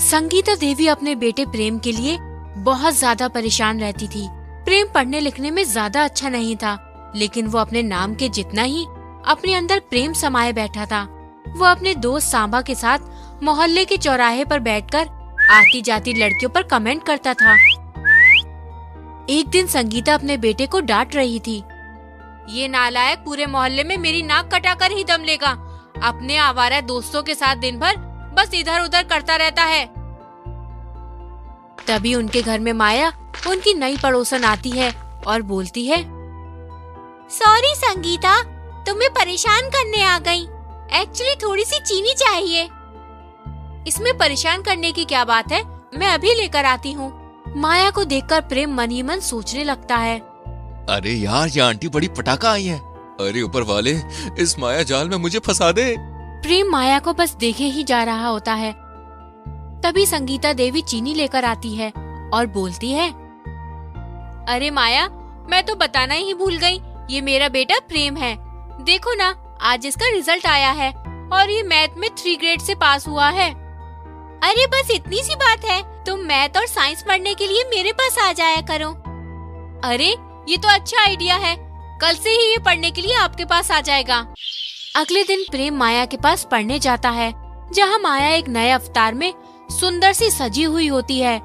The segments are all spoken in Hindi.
संगीता देवी अपने बेटे प्रेम के लिए बहुत ज्यादा परेशान रहती थी। प्रेम पढ़ने लिखने में ज्यादा अच्छा नहीं था, लेकिन वो अपने नाम के जितना ही अपने अंदर प्रेम समाये बैठा था। वो अपने दोस्त सांबा के साथ मोहल्ले के चौराहे पर बैठकर आती जाती लड़कियों पर कमेंट करता था। एक दिन संगीता अपने बेटे को डांट रही थी। ये नालायक पूरे मोहल्ले में मेरी नाक कटाकर ही दम लेगा। अपने आवारा दोस्तों के साथ दिन भर बस इधर उधर करता रहता है। तभी उनके घर में माया, उनकी नई पड़ोसन आती है और बोलती है, सॉरी संगीता, तुम्हें परेशान करने आ गई। एक्चुअली थोड़ी सी चीनी चाहिए। इसमें परेशान करने की क्या बात है, मैं अभी लेकर आती हूँ। माया को देखकर प्रेम मन ही मन सोचने लगता है, अरे यार, ये आंटी बड़ी पटाखा आई है। अरे ऊपर वाले, इस माया जाल में मुझे फंसा दे। प्रेम माया को बस देखे ही जा रहा होता है। तभी संगीता देवी चीनी लेकर आती है और बोलती है, अरे माया, मैं तो बताना ही भूल गई, ये मेरा बेटा प्रेम है। देखो ना, आज इसका रिजल्ट आया है और ये मैथ में 3 ग्रेड से पास हुआ है। अरे बस इतनी सी बात है, तुम मैथ और साइंस पढ़ने के लिए मेरे पास आ जाया करो। अरे ये तो अच्छा आइडिया है, कल से ही ये पढ़ने के लिए आपके पास आ जाएगा। अगले दिन प्रेम माया के पास पढ़ने जाता है, जहाँ माया एक नए अवतार में सुंदर सी सजी हुई होती है।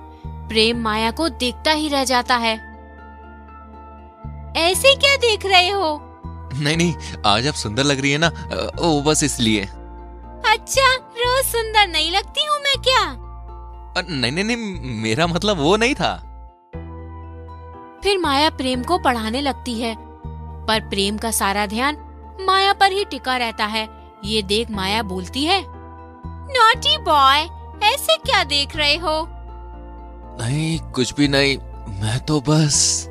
प्रेम माया को देखता ही रह जाता है। ऐसे क्या देख रहे हो? नहीं, आज आप सुंदर लग रही है ना, ओ बस इसलिए। अच्छा, रोज सुंदर नहीं लगती हूँ मैं क्या? नहीं, मेरा मतलब वो नहीं था। फिर माया प्रेम को पढ़ाने लगती है, पर प्रेम का सारा ध्यान माया पर ही टिका रहता है। ये देख माया बोलती है, नॉटी बॉय, ऐसे क्या देख रहे हो? नहीं, कुछ भी नहीं, मैं तो बस।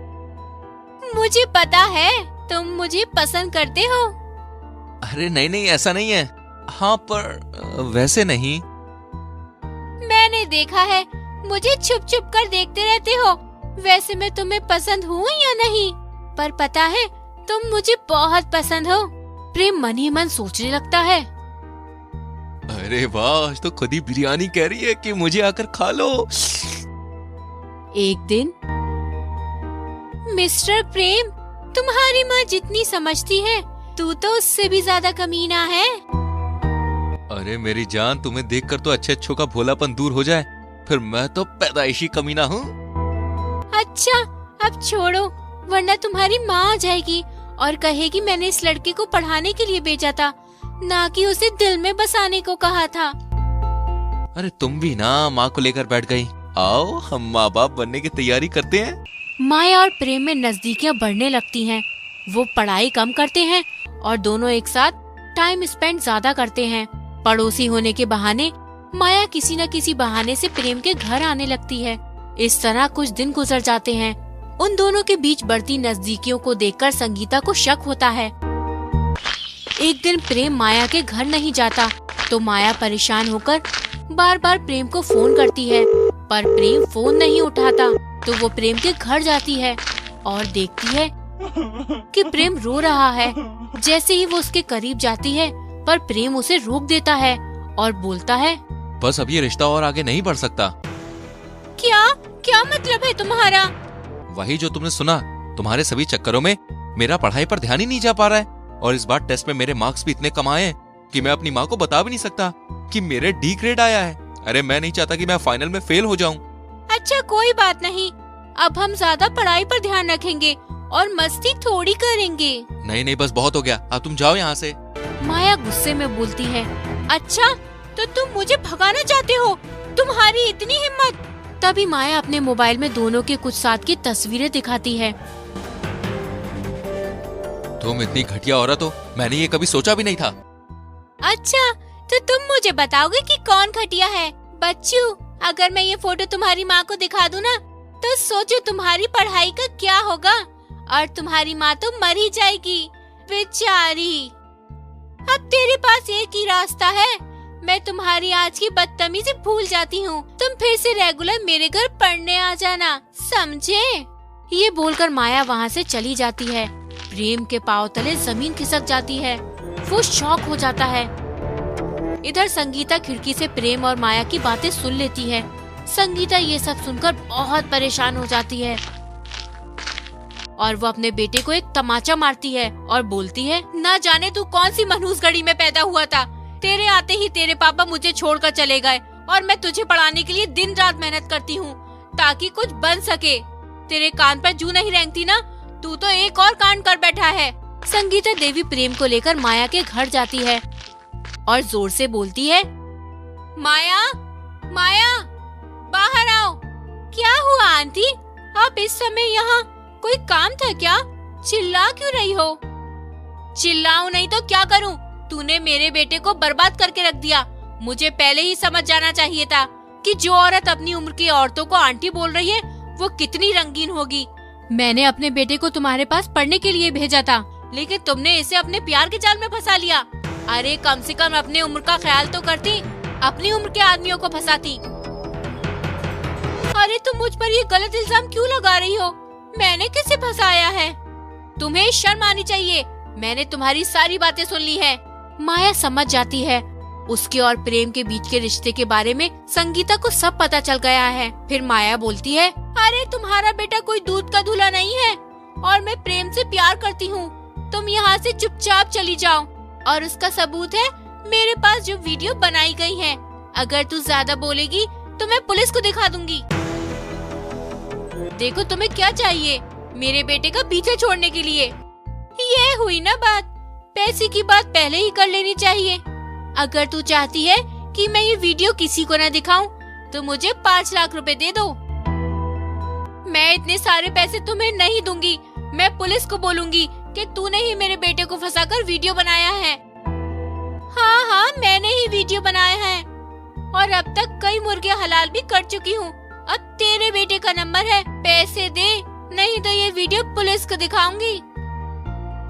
मुझे पता है तुम मुझे पसंद करते हो। अरे नहीं, ऐसा नहीं है। हाँ, पर वैसे नहीं। मैंने देखा है, मुझे छुप छुप कर देखते रहते हो। वैसे मैं तुम्हें पसंद हूँ या नहीं? पर पता है, तुम मुझे बहुत पसंद हो। प्रेम मन ही मन सोचने लगता है। अरे वाह, आज तो खुद ही बिरयानी कह रही है कि मुझे आकर खा लो। एक दिन, मिस्टर प्रेम, तुम्हारी माँ जितनी समझती है, तू तो उससे भी ज्यादा कमीना है। अरे मेरी जान, तुम्हें देखकर तो अच्छे अच्छों का भोलापन दूर हो जाए, फिर मैं तो पैदाइशी कमीना हूँ। अच्छा, अब छोड़ो, वरना तुम्हारी माँ आ जाएगी और कहेगी मैंने इस लड़के को पढ़ाने के लिए भेजा था, ना कि उसे दिल में बसाने को कहा था। अरे तुम भी ना माँ को लेकर बैठ गई। आओ, हम माँ बाप बनने की तैयारी करते हैं। माया और प्रेम में नजदीकियां बढ़ने लगती हैं। वो पढ़ाई कम करते हैं और दोनों एक साथ टाइम स्पेंड ज्यादा करते हैं। पड़ोसी होने के बहाने माया किसी न किसी बहाने से प्रेम के घर आने लगती है। इस तरह कुछ दिन गुजर जाते हैं। उन दोनों के बीच बढ़ती नजदीकियों को देखकर संगीता को शक होता है। एक दिन प्रेम माया के घर नहीं जाता, तो माया परेशान होकर बार बार प्रेम को फोन करती है, पर प्रेम फोन नहीं उठाता। तो वो प्रेम के घर जाती है और देखती है कि प्रेम रो रहा है। जैसे ही वो उसके करीब जाती है, पर प्रेम उसे रोक देता है और बोलता है, बस अब ये रिश्ता और आगे नहीं बढ़ सकता। क्या मतलब है तुम्हारा? वही जो तुमने सुना। तुम्हारे सभी चक्करों में मेरा पढ़ाई पर ध्यान ही नहीं जा पा रहा है, और इस बार टेस्ट में मेरे मार्क्स भी इतने कम आए हैं कि मैं अपनी माँ को बता भी नहीं सकता कि मेरे डी ग्रेड आया है। अरे मैं नहीं चाहता कि मैं फाइनल में फेल हो जाऊं। अच्छा, कोई बात नहीं, अब हम ज्यादा पढ़ाई पर ध्यान रखेंगे और मस्ती थोड़ी करेंगे। नहीं, बस बहुत हो गया, अब तुम जाओ यहाँ से। माया गुस्से में बोलती है, अच्छा तो तुम मुझे भगाना चाहते हो? तुम्हारी इतनी हिम्मत? तभी माया अपने मोबाइल में दोनों के कुछ साथ की तस्वीरें दिखाती है। तुम इतनी घटिया औरत हो, मैंने ये कभी सोचा भी नहीं था। अच्छा, तो तुम मुझे बताओगे कि कौन घटिया है? बच्चू, अगर मैं ये फोटो तुम्हारी माँ को दिखा दूँ ना, तो सोचो तुम्हारी पढ़ाई का क्या होगा। और तुम्हारी माँ तो मर ही जाएगी बेचारी। अब तेरे पास एक ही रास्ता है, मैं तुम्हारी आज की बदतमीजी भूल जाती हूँ। तुम फिर से रेगुलर मेरे घर पढ़ने आ जाना, समझे? ये बोलकर माया वहाँ से चली जाती है। प्रेम के पाँव तले जमीन खिसक जाती है। वो शॉक हो जाता है। इधर संगीता खिड़की से प्रेम और माया की बातें सुन लेती है। संगीता ये सब सुनकर बहुत परेशान हो जाती है और वो अपने बेटे को एक तमाचा मारती है और बोलती है, ना जाने तू कौन सी मनहूस घड़ी में पैदा हुआ था। तेरे आते ही तेरे पापा मुझे छोड़कर चले गए और मैं तुझे पढ़ाने के लिए दिन रात मेहनत करती हूँ ताकि कुछ बन सके। तेरे कान पर जू नहीं रेंगती ना, तू तो एक और कांड कर बैठा है। संगीता देवी प्रेम को लेकर माया के घर जाती है और जोर से बोलती है, माया माया बाहर आओ। क्या हुआ आंटी, आप इस समय यहाँ? कोई काम था क्या? चिल्ला क्यों रही हो? चिल्लाऊं नहीं तो क्या करूं? तूने मेरे बेटे को बर्बाद करके रख दिया। मुझे पहले ही समझ जाना चाहिए था कि जो औरत अपनी उम्र की औरतों को आंटी बोल रही है वो कितनी रंगीन होगी। मैंने अपने बेटे को तुम्हारे पास पढ़ने के लिए भेजा था, लेकिन तुमने इसे अपने प्यार के जाल में फंसा लिया। अरे कम से कम अपने उम्र का ख्याल तो करती, अपनी उम्र के आदमियों को फंसाती। अरे तुम मुझ पर ये गलत इल्जाम क्यों लगा रही हो? मैंने किसे फंसाया है? तुम्हें शर्म आनी चाहिए। मैंने तुम्हारी सारी बातें सुन ली है। माया समझ जाती है उसके और प्रेम के बीच के रिश्ते के बारे में संगीता को सब पता चल गया है। फिर माया बोलती है, अरे तुम्हारा बेटा कोई दूध का दूल्हा नहीं है और मैं प्रेम से प्यार करती हूँ। तुम यहाँ से चुपचाप चली जाओ और उसका सबूत है मेरे पास जो वीडियो बनाई गई है। अगर तू ज्यादा बोलेगी तो मैं पुलिस को दिखा दूंगी। देखो तुम्हें क्या चाहिए मेरे बेटे का पीछा छोड़ने के लिए? ये हुई ना बात, पैसे की बात पहले ही कर लेनी चाहिए। अगर तू चाहती है कि मैं ये वीडियो किसी को न दिखाऊं तो मुझे 5 लाख रुपए दे दो। मैं इतने सारे पैसे तुम्हें नहीं दूंगी। मैं पुलिस को बोलूंगी कि तूने ही मेरे बेटे को फंसाकर वीडियो बनाया है। हाँ, मैंने ही वीडियो बनाया है और अब तक कई मुर्गे हलाल भी कर चुकी हूँ। अब तेरे बेटे का नंबर है, पैसे दे, नहीं तो ये वीडियो पुलिस को दिखाऊंगी।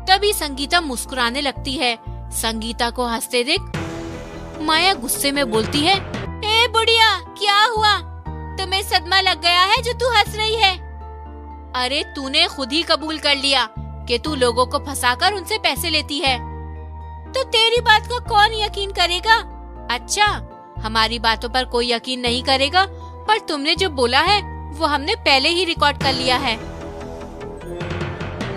तभी संगीता मुस्कुराने लगती है। संगीता को हंसते देख माया गुस्से में बोलती है, ए बुढ़िया क्या हुआ? तुम्हें सदमा लग गया है जो तू हंस रही है? अरे तूने खुद ही कबूल कर लिया कि तू लोगों को फंसाकर उनसे पैसे लेती है, तो तेरी बात का कौन यकीन करेगा? अच्छा, हमारी बातों पर कोई यकीन नहीं करेगा, पर तुमने जो बोला है वो हमने पहले ही रिकॉर्ड कर लिया है।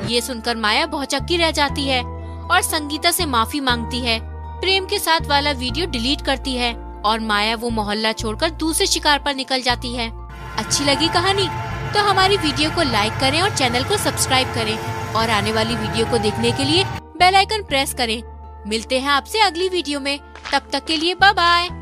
ये सुनकर माया भौचक्की रह जाती है और संगीता से माफी मांगती है। प्रेम के साथ वाला वीडियो डिलीट करती है और माया वो मोहल्ला छोड़कर दूसरे शिकार पर निकल जाती है। अच्छी लगी कहानी तो हमारी वीडियो को लाइक करें और चैनल को सब्सक्राइब करें और आने वाली वीडियो को देखने के लिए बेल आइकन प्रेस करें। मिलते हैं आपसे अगली वीडियो में, तब तक के लिए बाय बाय।